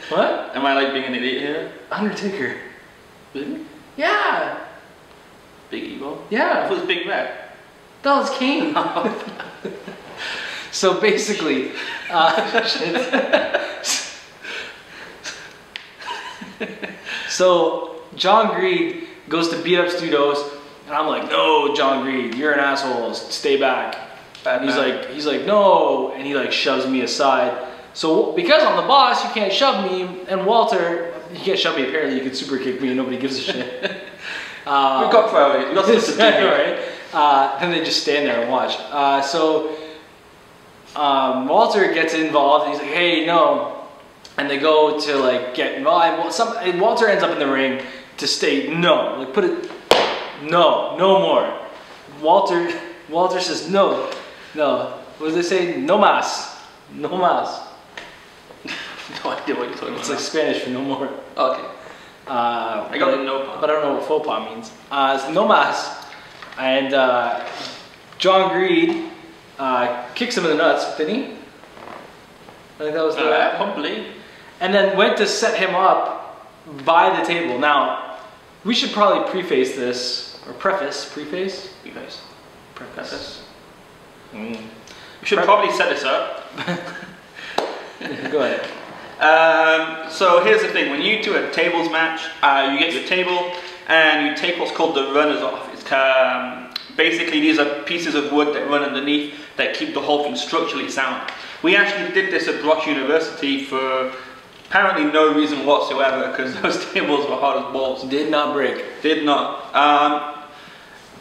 What? Am I like being an idiot here? Undertaker. Really? Yeah. Big Evil? Yeah. It was Big Red. That was Kane. So basically, so John Greed goes to beat up Studos, and I'm like, no, John Greed, you're an asshole, stay back. And he's like, no, and he like shoves me aside. So because I'm the boss, you can't shove me, and Walter, you can't shove me apparently, you can super kick me and nobody gives a shit. We've got priorities, we've got things to do. Right? Then they just stand there and watch. Walter gets involved, and he's like, hey, no. And they go to like get involved. Walter ends up in the ring to state no, like put it, no more. Walter says no. What does they say? No mas. No idea what you're talking about. It's like Spanish for no more. Okay. I got the no, but I don't know what faux pas means. It's no mas, and John Greed kicks him in the nuts, didn't he? I think that was the probably. And then went to set him up by the table. Now, we should probably preface this, or preface. We should probably set this up. Go ahead. So here's the thing, when you do a tables match, you get your table and you take what's called the runners off. It's basically these are pieces of wood that run underneath that keep the whole thing structurally sound. We actually did this at Brock University for apparently no reason whatsoever, because those tables were hard as balls. Did not break. Did not.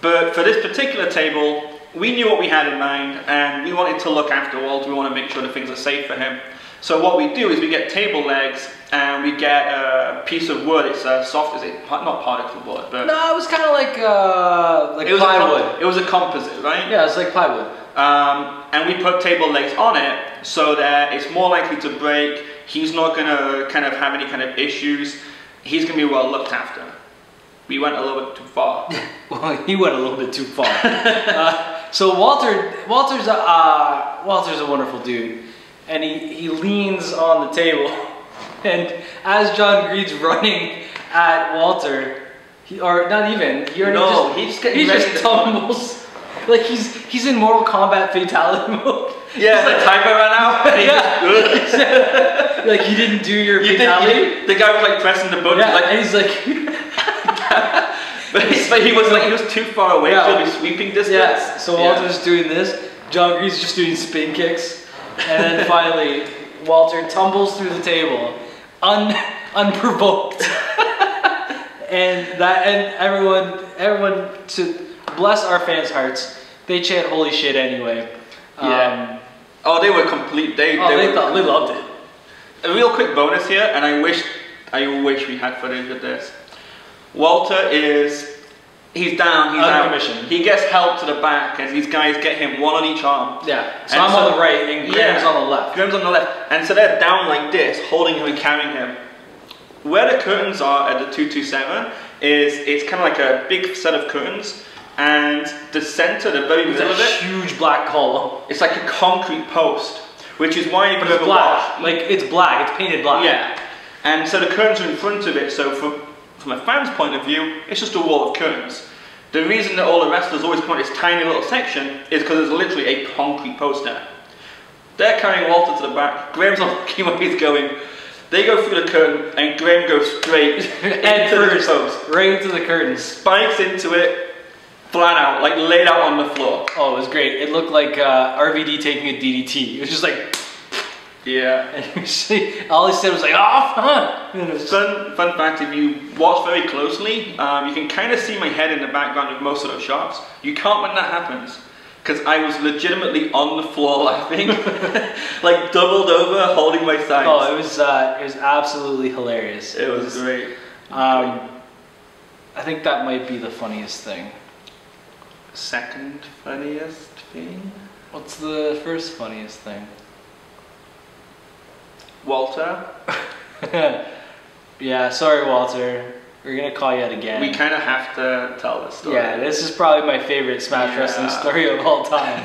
But for this particular table, we knew what we had in mind, and we wanted to look after Walter. We want to make sure that things are safe for him. So what we do is we get table legs, and we get a piece of wood. It's soft, is it? Not particle board, but no, it was kind of like plywood. It was a composite, right? Yeah, it's like plywood. And we put table legs on it so that it's more likely to break. He's not going to kind of have any kind of issues. He's going to be well looked after. We went a little bit too far. Well, he went a little bit too far. So Walter's a wonderful dude, and he leans on the table, and as John Greed's running at Walter, he just tumbles. Like he's in Mortal Kombat fatality mode. Yeah, the timer ran out. And like you didn't do your fatality. The guy was like pressing the button. Yeah, like, and he's like. but he was too far away to be sweeping distance. Yeah. So Walter's doing this. John Greed's just doing spin kicks, and then finally Walter tumbles through the table, unprovoked. and everyone to bless our fans' hearts, they chant "Holy shit" anyway. They were complete. They loved it. A real quick bonus here, and I wish we had footage of this. Walter he's down, he's out. Commission. He gets help to the back, and these guys get him one on each arm. Yeah. So I'm on the right, and Graham's on the left. Graham's on the left, and so they're down like this, holding him and carrying him. Where the curtains are at the 227 it's kind of like a big set of curtains. And the center, the very middle of it, huge black column. It's like a concrete post, which is why it's black. Like it's black. It's painted black. Yeah. And so the curtains are in front of it. So from a fan's point of view, it's just a wall of curtains. The reason that all the wrestlers always come out this tiny little section is because there's literally a concrete post there. They're carrying Walter to the back. Graham's not looking where he's going. They go through the curtain, and Graham goes straight into the post, right into the curtains, spikes into it. Flat out, like laid out on the floor. Oh, it was great. It looked like RVD taking a DDT. It was just like, yeah. And all he said was like, oh, fun. Fun fact, if you watch very closely, you can kind of see my head in the background of most of those shots. You can't when that happens, because I was legitimately on the floor laughing, like doubled over, holding my sides. Oh, it was absolutely hilarious. It was great. I think that might be the funniest thing. Second funniest thing? What's the first funniest thing? Walter? Yeah, sorry Walter. We're gonna call you out again. We kind of have to tell this story. Yeah, this is probably my favorite Smash Wrestling story of all time.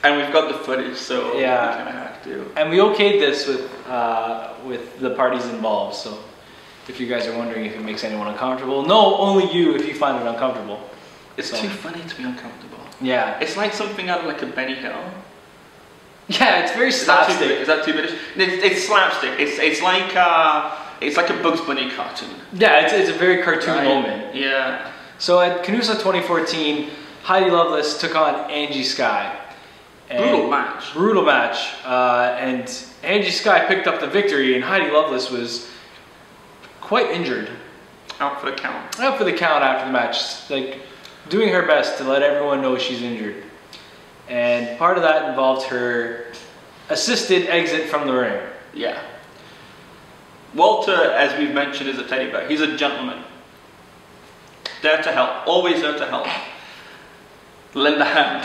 And we've got the footage, so we kind of have to. And we okayed this with the parties involved, so if you guys are wondering if it makes anyone uncomfortable, no, only you if you find it uncomfortable. It's too funny to be uncomfortable. Yeah. It's like something out of like a Benny Hill. Yeah, it's very slapstick. Is that too British? It's slapstick. It's like a Bugs Bunny cartoon. Yeah, it's a very cartoon moment. Yeah. So at Canusa 2014, Heidi Lovelace took on Angie Sky. Brutal match. Brutal match. And Angie Sky picked up the victory, and Heidi Lovelace was quite injured. Out for the count. Out for the count after the match. Like, doing her best to let everyone know she's injured. And part of that involved her assisted exit from the ring. Yeah. Walter, as we've mentioned, is a teddy bear. He's a gentleman. There to help. Always there to help. Lend a hand.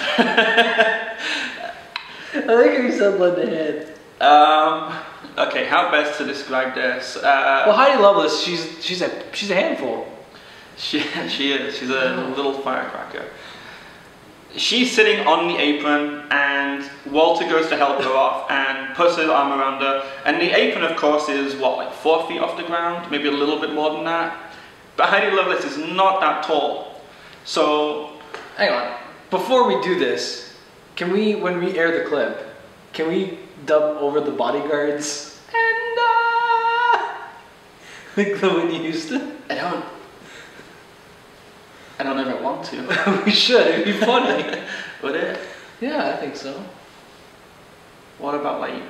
I think you said lend a hand. Okay, how best to describe this? Well, Heidi Lovelace, she's a handful. She is. She's a little firecracker. She's sitting on the apron, and Walter goes to help her off and puts his arm around her. And the apron, of course, is what, like 4 feet off the ground, maybe a little bit more than that. But Heidi Lovelace is not that tall, so hang on. Before we do this, can we, when we air the clip, can we dub over the bodyguards and like the Whitney Houston? I don't ever want to. We should. It'd be funny. Would it? Yeah, I think so. What about like, I don't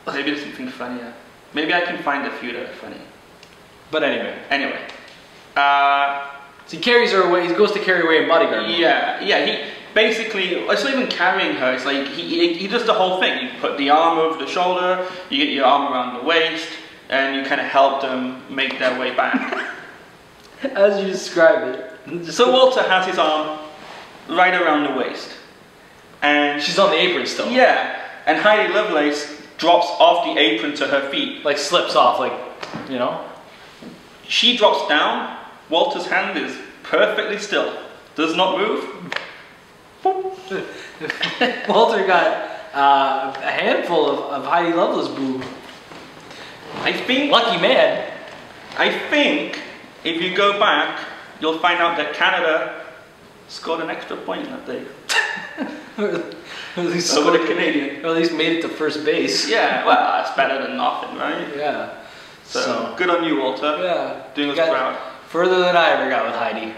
know. Maybe there's something funnier. Maybe I can find a few that are funny. But anyway. So he carries her away. He goes to carry away a bodyguard. Yeah. He basically, it's not even carrying her. It's like he does the whole thing. You put the arm over the shoulder. You get your arm around the waist, and you kind of help them make their way back. As you described it. So Walter has his arm right around the waist, and she's on the apron still. Yeah, and Heidi Lovelace drops off the apron to her feet, like slips off, like, you know. She drops down. Walter's hand is perfectly still, does not move. Walter got a handful of Heidi Lovelace boob. I think. Lucky man. I think if you go back, you'll find out that Canada scored an extra point that day. Or at least over the Canadian. Or at least made it to first base. Yeah, well, that's better than nothing, right? Yeah. So good on you, Walter. Yeah. Doing us proud. Further than I ever got with Heidi.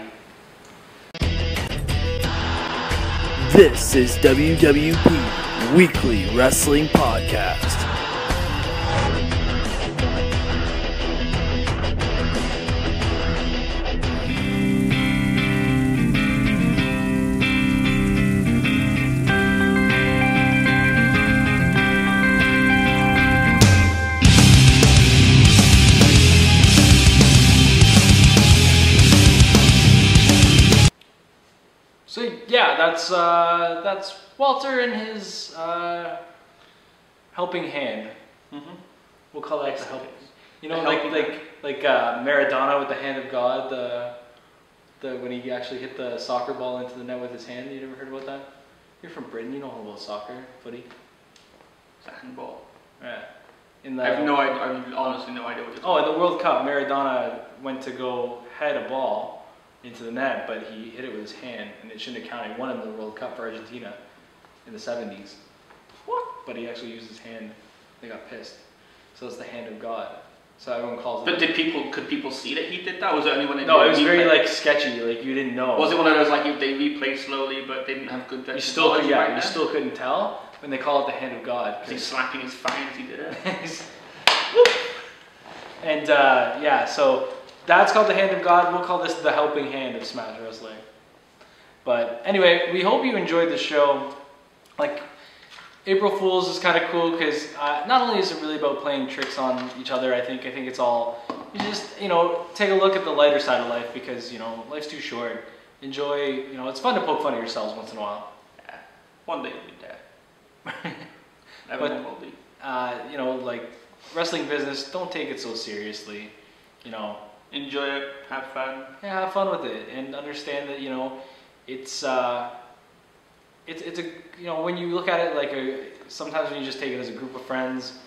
This is WWP Weekly Wrestling Podcast. So yeah, that's Walter and his helping hand. Mm-hmm. We'll call that the helping. You know, like Maradona with the hand of God. The when he actually hit the soccer ball into the net with his hand. You never heard about that? You're from Britain. You know all about soccer, footy. It's a handball. Yeah. I have no idea. I have honestly no idea what you're talking about. In the World Cup, Maradona went to go head a ball into the net, but he hit it with his hand, and it shouldn't have counted. He won in the World Cup for Argentina in the 70s. What? But he actually used his hand. They got pissed. So it's the hand of God. So everyone calls it. But could people see that he did that? Was there anyone that No, it was very like sketchy. Like you didn't know. Was it one of those like they replay slowly, but they didn't have good? You still could, yeah. You still couldn't tell when they call it the hand of God. Was he slapping his thigh as he did it? And yeah, so. That's called the hand of God. We'll call this the helping hand of Smash Wrestling. But anyway, we hope you enjoyed the show. Like, April Fools is kind of cool because not only is it really about playing tricks on each other, I think it's all, you just, you know, take a look at the lighter side of life because, you know, life's too short. Enjoy, you know, it's fun to poke fun at yourselves once in a while. Yeah. One day you'll be dead. Everyone will be. You know, like, wrestling business, don't take it so seriously, you know. Enjoy it, have fun. Yeah, have fun with it, and understand that, you know, it's a, you know, when you look at it like sometimes when you just take it as a group of friends,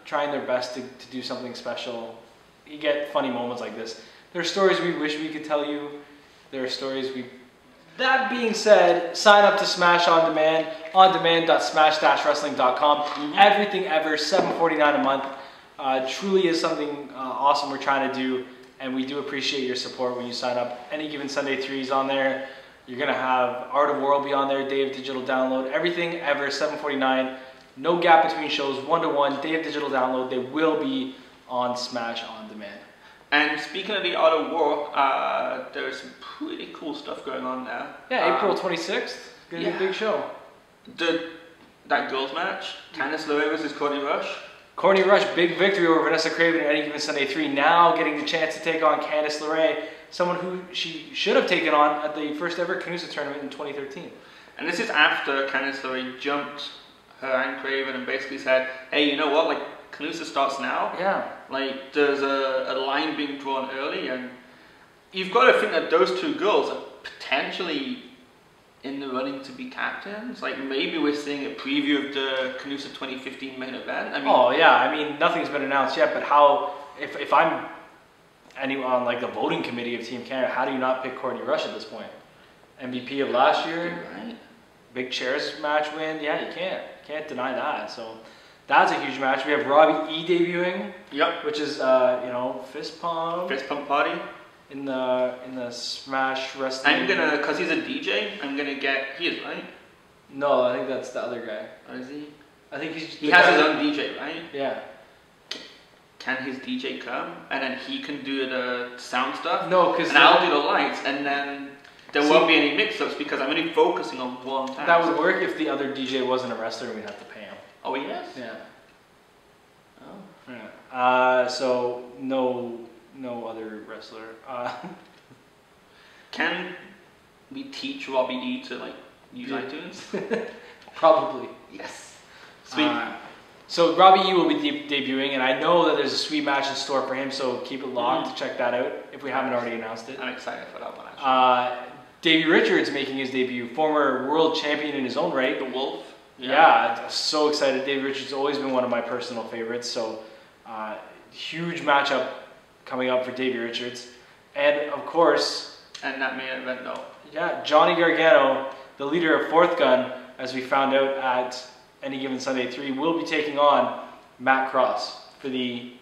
trying their best to do something special, you get funny moments like this. There are stories we wish we could tell you, There are stories we. That being said, sign up to Smash On Demand, ondemand.smash-wrestling.com. Everything ever, $7.49 a month. Truly is something awesome we're trying to do, and we do appreciate your support when you sign up. Any Given Sunday 3 is on there. You're going to have Art of War be on there, Day of Digital Download. Everything ever, $7.49. No gap between shows, 1-to-1, Day of Digital Download. They will be on Smash On Demand. And speaking of the Art of War, there's some pretty cool stuff going on there. Yeah, April 26th, gonna be a big show. That girls match, Candice LeRae versus Courtney Rush. Courtney Rush, big victory over Vanessa Craven at Any Given Sunday 3. Now getting the chance to take on Candice LeRae, someone who she should have taken on at the first ever Canusa tournament in 2013. And this is after Candice LeRae jumped her and Craven and basically said, hey, you know what, like, Canusa starts now. Yeah. Like, there's a line being drawn early, and you've got to think that those two girls are potentially in the running to be captains. Like, maybe we're seeing a preview of the Canusa 2015 main event. I mean, oh yeah, I mean nothing's been announced yet, but how? If I'm anyone on like the voting committee of Team Canada, how do you not pick Courtney Rush at this point? MVP of last year, right? Big chairs match win. Yeah, you can't deny that. So. That's a huge match. We have Robbie E debuting. Yep. Which is fist pump party in the Smash Wrestling. I'm gonna, cause he's a DJ. I'm gonna get. He is, right? No, I think that's the other guy. Or is he? I think he has his own DJ, right? Yeah. Can his DJ come and then he can do the sound stuff? No, because I'll do the lights, and then there won't be any mix-ups because I'm only focusing on one task. That would work if the other DJ wasn't a wrestler and we'd have to pay him. Oh, yes? Yeah. Oh. Yeah. So no other wrestler. Can we teach Robbie D to like use iTunes? Probably. Yes. Sweet. So Robbie E will be debuting, and I know that there's a sweet match in store for him. So keep it locked to check that out if we haven't already announced it. I'm excited for that one. Actually. Davey Richards making his debut, former world champion in his own right. The Wolf. Yeah, I'm so excited. Davey Richards has always been one of my personal favorites. So huge matchup coming up for Davey Richards, and of course. And that main event though. Yeah, Johnny Gargano, the leader of Fourth Gun, as we found out at Any Given Sunday 3, will be taking on Matt Cross for the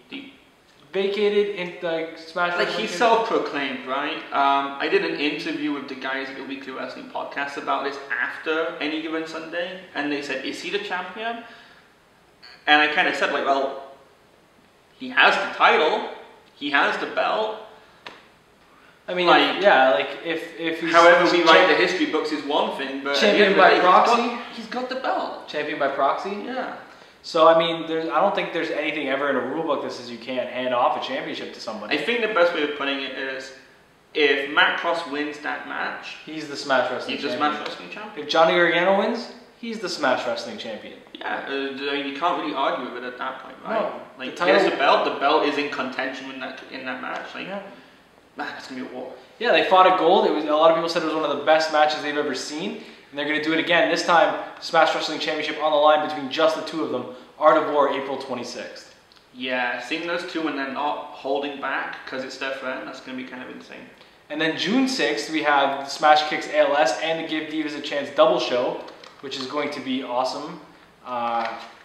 vacated in the Smash. Like he's self-proclaimed, right? I did an interview with the guys at the Weekly Wrestling Podcast about this after Any Given Sunday, and they said, "Is he the champion?" And I kind of said, like, well, he has the title, he has the belt. I mean, like, yeah, like if he's however we write the history books is one thing, but champion by proxy, he's got the belt. Champion by proxy, yeah. So I mean, I don't think there's anything ever in a rule book that says you can't hand off a championship to somebody. I think the best way of putting it is, if Matt Cross wins that match, he's the Smash Wrestling champion. Smash Wrestling champion. If Johnny Gargano wins, he's the Smash Wrestling champion. Yeah, you can't really argue with it at that point, right? No, like, there's the belt. The belt is in contention in that match. Like, man, it's gonna be a war. Yeah, they fought at Gold. A lot of people said it was one of the best matches they've ever seen, and they're going to do it again. This time, Smash Wrestling Championship on the line between just the two of them. Art of War, April 26th. Yeah, seeing those two and then not holding back because it's their friend, that's going to be kind of insane. And then June 6th, we have Smash Kicks ALS and the Give Divas a Chance double show, which is going to be awesome.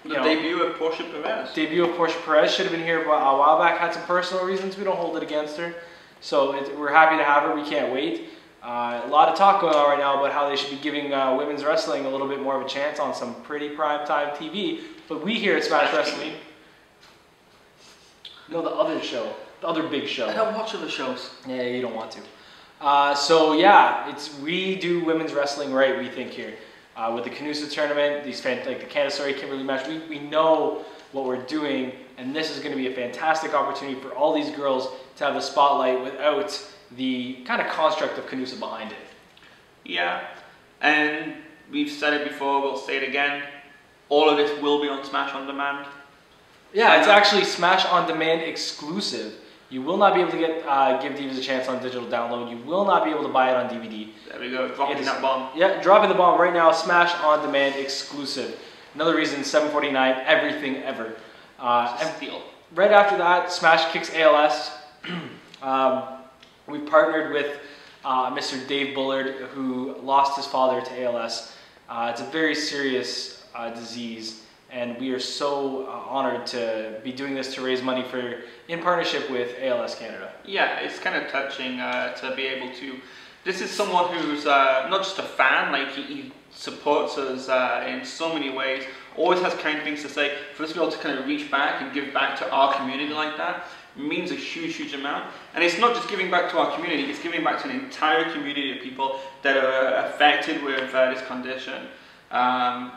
Debut of Portia Perez. Debut of Portia Perez. Should have been here a while back. Had some personal reasons. We don't hold it against her. So we're happy to have her. We can't wait. A lot of talk going on right now about how they should be giving women's wrestling a little bit more of a chance on some pretty primetime TV. But we here at Smash Wrestling... No, the other show. The other big show. I don't watch other shows. Yeah, you don't want to. So yeah, we do women's wrestling right, we think here. With the Canusa tournament, like the Candice LeRae Kimberly match, we know what we're doing, and this is going to be a fantastic opportunity for all these girls to have the spotlight without the kind of construct of Canusa behind it. Yeah, and we've said it before, we'll say it again. All of this will be on Smash On Demand. Yeah, it's actually Smash On Demand exclusive. You will not be able to get Give Divas a Chance on digital download. You will not be able to buy it on DVD. There we go, dropping that bomb. Yeah, dropping the bomb right now. Smash On Demand exclusive. Another reason, $7.49, everything ever. And steal. Right after that, Smash Kicks ALS. We've partnered with Mr. Dave Bullard, who lost his father to ALS. It's a very serious disease, and we are so honored to be doing this to raise money in partnership with ALS Canada. Yeah, it's kind of touching to be able to. This is someone who's not just a fan, like he supports us in so many ways, always has kind things to say. For us to be able to kind of reach back and give back to our community like that means a huge, huge amount. And it's not just giving back to our community, it's giving back to an entire community of people that are affected with this condition. Yeah,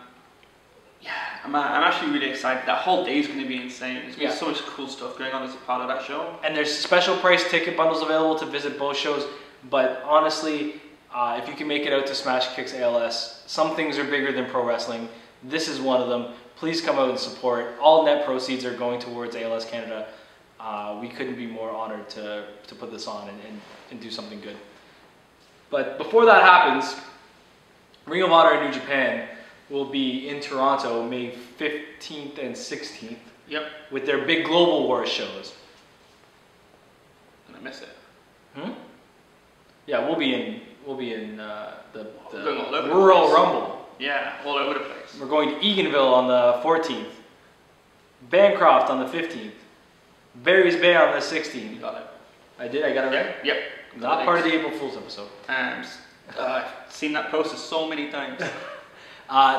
I'm actually really excited. That whole day is going to be insane. There's been so much cool stuff going on as a part of that show. And there's special price ticket bundles available to visit both shows. But honestly, if you can make it out to Smash Kicks ALS, some things are bigger than pro wrestling. This is one of them. Please come out and support. All net proceeds are going towards ALS Canada. We couldn't be more honored to put this on and do something good. But before that happens, Ring of Honor in New Japan will be in Toronto May 15th and 16th. Yep. With their big Global Wars shows. And I miss it. Yeah, we'll be in the Royal Rumble. Yeah, all over the place. We're going to Eganville on the 14th. Bancroft on the 15th. Barry's Bay on the 16th. You got it. I did. I got it right. Yep. Not part of the April Fool's episode. And I've seen that poster so many times.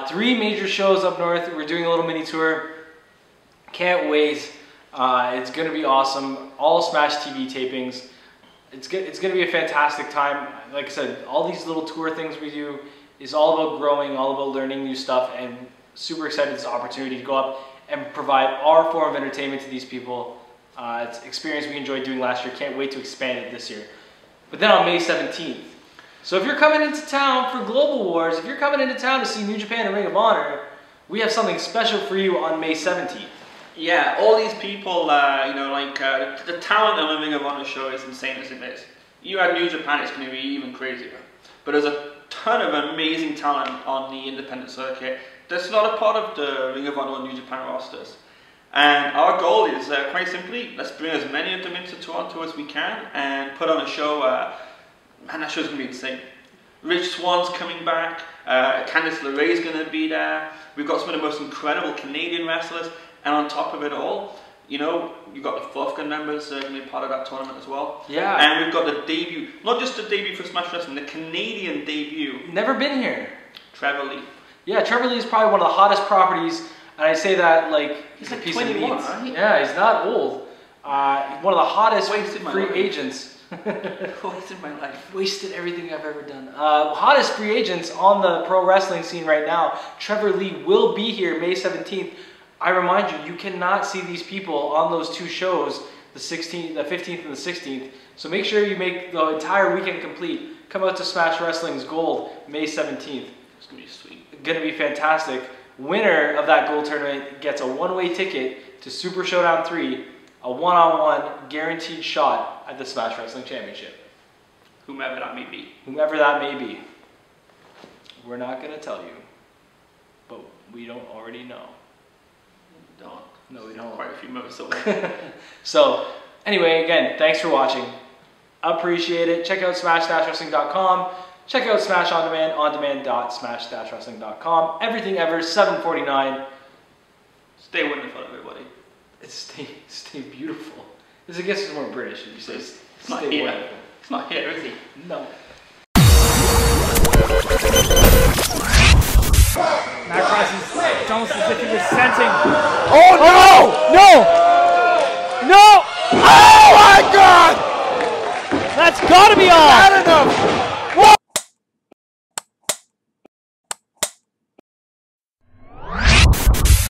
3 major shows up north. We're doing a little mini tour. Can't wait. It's going to be awesome. All Smash TV tapings. It's going to be a fantastic time. Like I said, all these little tour things we do is all about growing, all about learning new stuff, and super excited this opportunity to go up and provide our form of entertainment to these people. It's an experience we enjoyed doing last year. Can't wait to expand it this year. But then on May 17th. So if you're coming into town for Global Wars, if you're coming into town to see New Japan and Ring of Honor, we have something special for you on May 17th. Yeah, all these people, the talent on the Ring of Honor show is insane as it is. You add New Japan, it's going to be even crazier. But there's a ton of amazing talent on the independent circuit that's not a part of the Ring of Honor or New Japan rosters. And our goal is, quite simply, let's bring as many of them into Toronto as we can and put on a show. Man, that show's going to be insane. Rich Swann's coming back, Candice LeRae's going to be there. We've got some of the most incredible Canadian wrestlers. And on top of it all, you know, you've got the Fluff Gun members going to be part of that tournament as well. Yeah. And we've got the debut, not just the debut for Smash Wrestling, the Canadian debut. Never been here. Trevor Lee. Yeah, Trevor Lee is probably one of the hottest properties. And I say that like he's a like piece 21, of meat. right? Yeah, he's not old. One of the hottest free agents. Wasted my life. Wasted everything I've ever done. Hottest free agents on the pro wrestling scene right now. Trevor Lee will be here May 17th. I remind you, you cannot see these people on those 2 shows, the 15th and the 16th. So make sure you make the entire weekend complete. Come out to Smash Wrestling's Gold May 17th. It's gonna be sweet. Gonna be fantastic. Winner of that gold tournament gets a one-way ticket to Super Showdown 3, a one-on-one guaranteed shot at the Smash Wrestling Championship. Whomever that may be. Whomever that may be. We're not gonna tell you, but we don't already know. We don't. No, we don't. Quite a few moments away. So, anyway, again, thanks for watching. Appreciate it. Check out smash-wrestling.com. Check out Smash On Demand, ondemand.smash-wrestling.com. Everything ever, $7.49. Stay wonderful, everybody. Stay beautiful. This, I guess, is more British. If you say It's not stay here. wonderful. It's not here, is he? No. Matt Cross is almost as if he was sensing. Oh no! No! No! Oh my God! That's gotta be on! Not enough!